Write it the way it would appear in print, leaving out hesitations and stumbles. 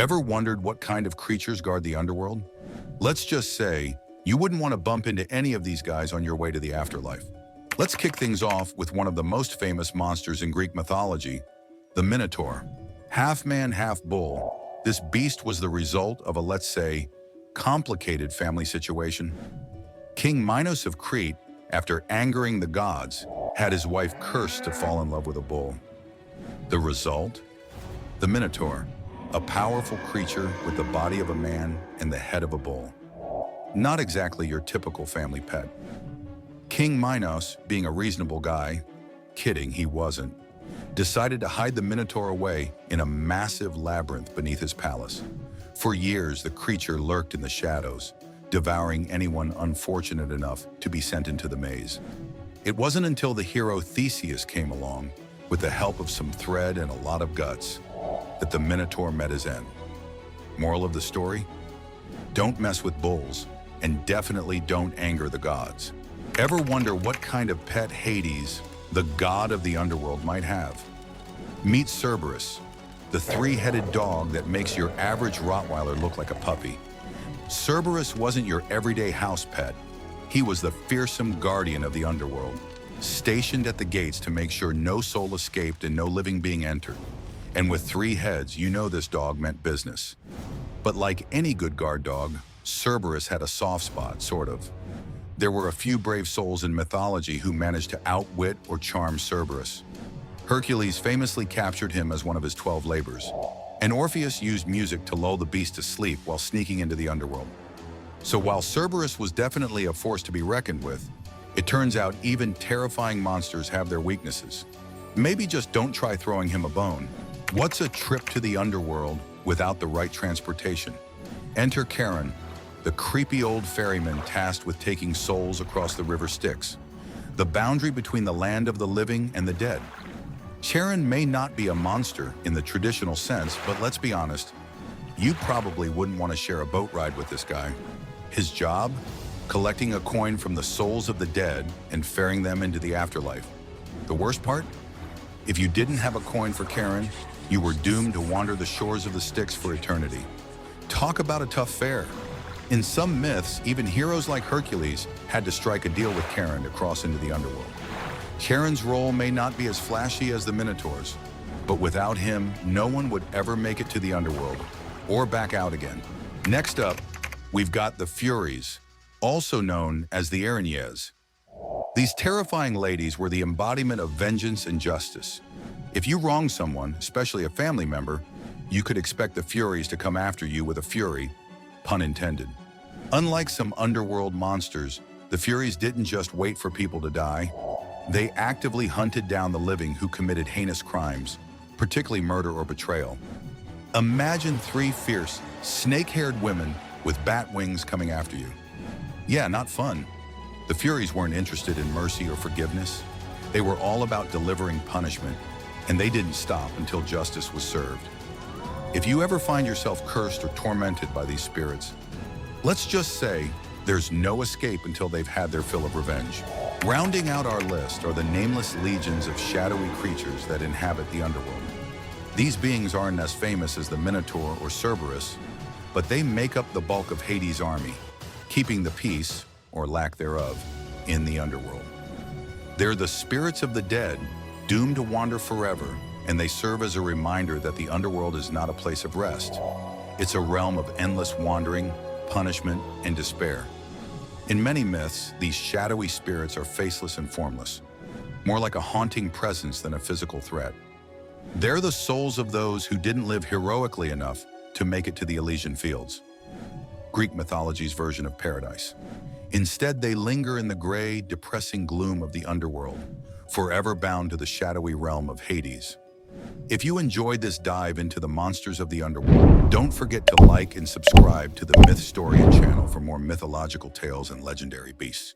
Ever wondered what kind of creatures guard the underworld? Let's just say you wouldn't want to bump into any of these guys on your way to the afterlife. Let's kick things off with one of the most famous monsters in Greek mythology, the Minotaur. Half man, half bull, this beast was the result of a, let's say, complicated family situation. King Minos of Crete, after angering the gods, had his wife cursed to fall in love with a bull. The result? The Minotaur, a powerful creature with the body of a man and the head of a bull. Not exactly your typical family pet. King Minos, being a reasonable guy, kidding, he wasn't, decided to hide the Minotaur away in a massive labyrinth beneath his palace. For years, the creature lurked in the shadows, devouring anyone unfortunate enough to be sent into the maze. It wasn't until the hero Theseus came along, with the help of some thread and a lot of guts, that the Minotaur met his end. Moral of the story? Don't mess with bulls, and definitely don't anger the gods. Ever wonder what kind of pet Hades, the god of the underworld, might have? Meet Cerberus, the three-headed dog that makes your average Rottweiler look like a puppy. Cerberus wasn't your everyday house pet. He was the fearsome guardian of the underworld, stationed at the gates to make sure no soul escaped and no living being entered. And with 3 heads, you know this dog meant business. But like any good guard dog, Cerberus had a soft spot, sort of. There were a few brave souls in mythology who managed to outwit or charm Cerberus. Hercules famously captured him as one of his 12 labors, and Orpheus used music to lull the beast to sleep while sneaking into the underworld. So while Cerberus was definitely a force to be reckoned with, it turns out even terrifying monsters have their weaknesses. Maybe just don't try throwing him a bone. What's a trip to the underworld without the right transportation? Enter Charon, the creepy old ferryman tasked with taking souls across the river Styx, the boundary between the land of the living and the dead. Charon may not be a monster in the traditional sense, but let's be honest, you probably wouldn't want to share a boat ride with this guy. His job? Collecting a coin from the souls of the dead and ferrying them into the afterlife. The worst part? If you didn't have a coin for Charon, you were doomed to wander the shores of the Styx for eternity. Talk about a tough fare. In some myths, even heroes like Hercules had to strike a deal with Charon to cross into the underworld. Charon's role may not be as flashy as the Minotaur's, but without him, no one would ever make it to the underworld or back out again. Next up, we've got the Furies, also known as the Erinyes. These terrifying ladies were the embodiment of vengeance and justice. If you wronged someone, especially a family member, you could expect the Furies to come after you with a fury, pun intended. Unlike some underworld monsters, the Furies didn't just wait for people to die. They actively hunted down the living who committed heinous crimes, particularly murder or betrayal. Imagine 3 fierce, snake-haired women with bat wings coming after you. Yeah, not fun. The Furies weren't interested in mercy or forgiveness. They were all about delivering punishment, and they didn't stop until justice was served. If you ever find yourself cursed or tormented by these spirits, let's just say there's no escape until they've had their fill of revenge. Rounding out our list are the nameless legions of shadowy creatures that inhabit the underworld. These beings aren't as famous as the Minotaur or Cerberus, but they make up the bulk of Hades' army, keeping the peace, or lack thereof, in the underworld. They're the spirits of the dead, doomed to wander forever, and they serve as a reminder that the underworld is not a place of rest. It's a realm of endless wandering, punishment, and despair. In many myths, these shadowy spirits are faceless and formless, more like a haunting presence than a physical threat. They're the souls of those who didn't live heroically enough to make it to the Elysian fields, Greek mythology's version of paradise. Instead, they linger in the gray, depressing gloom of the underworld, forever bound to the shadowy realm of Hades. If you enjoyed this dive into the monsters of the underworld, don't forget to like and subscribe to the Mythstorian channel for more mythological tales and legendary beasts.